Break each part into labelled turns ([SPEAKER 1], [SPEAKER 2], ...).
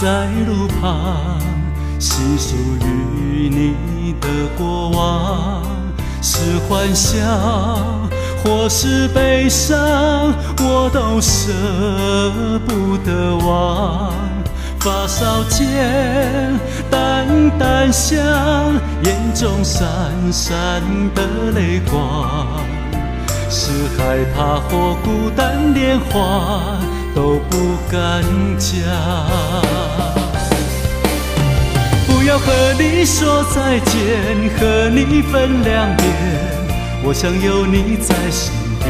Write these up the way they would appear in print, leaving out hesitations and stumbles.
[SPEAKER 1] 在路旁，细数与你的过往，是欢笑或是悲伤，我都舍不得忘。发梢间淡淡香，眼中闪闪的泪光，是害怕或孤单，连话都不敢讲。不要和你说再见，和你分两边，我想有你在身边。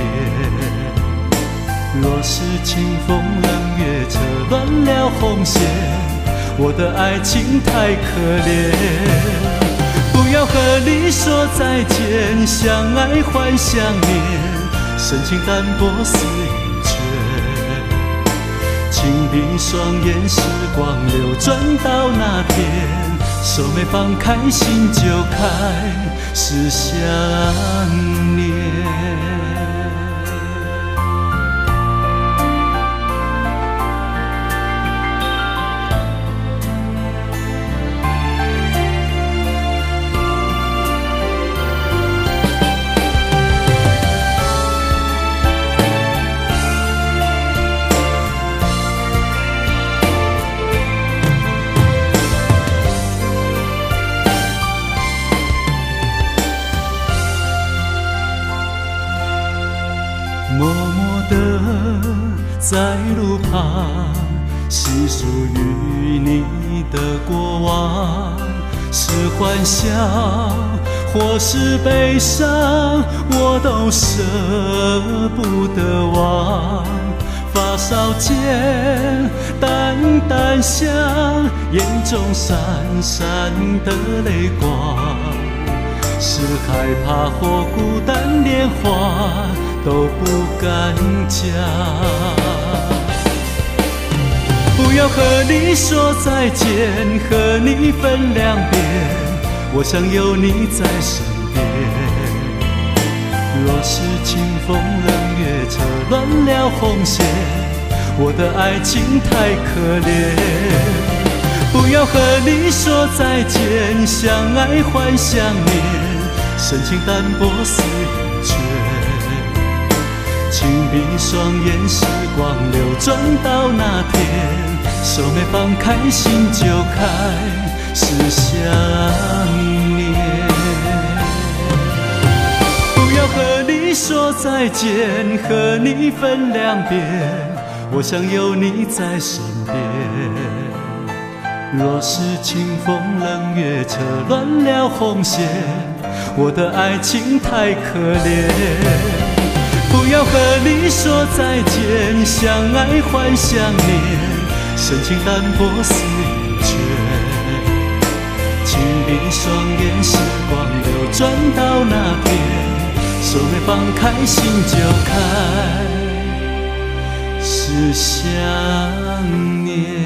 [SPEAKER 1] 若是清风冷月扯乱了红线，我的爱情太可怜。不要和你说再见，相爱换相念，深情淡薄似云卷。请闭双眼，时光流转到那天，手没放开，心就开始想念。默默地在路旁，细数与你的过往，是欢笑或是悲伤，我都舍不得忘。发梢间淡淡香，眼中闪闪的泪光，是害怕或孤单，连话都不敢讲。不要和你说再见，和你分两边，我想有你在身边。若是清风冷月扯乱了红线，我的爱情太可怜。不要和你说再见，相爱换相念，深情淡薄似云卷。请闭双眼，时光流转到那天，手没放开，心就开始想念。不要和你说再见，和你分两边，我想有你在身边。若是清风冷月扯乱了红线，我的爱情太可怜。不要和你说再见，相爱换相念，深情淡薄似云卷。请闭双眼，时光流转到那天，手没放开，心就开始想念。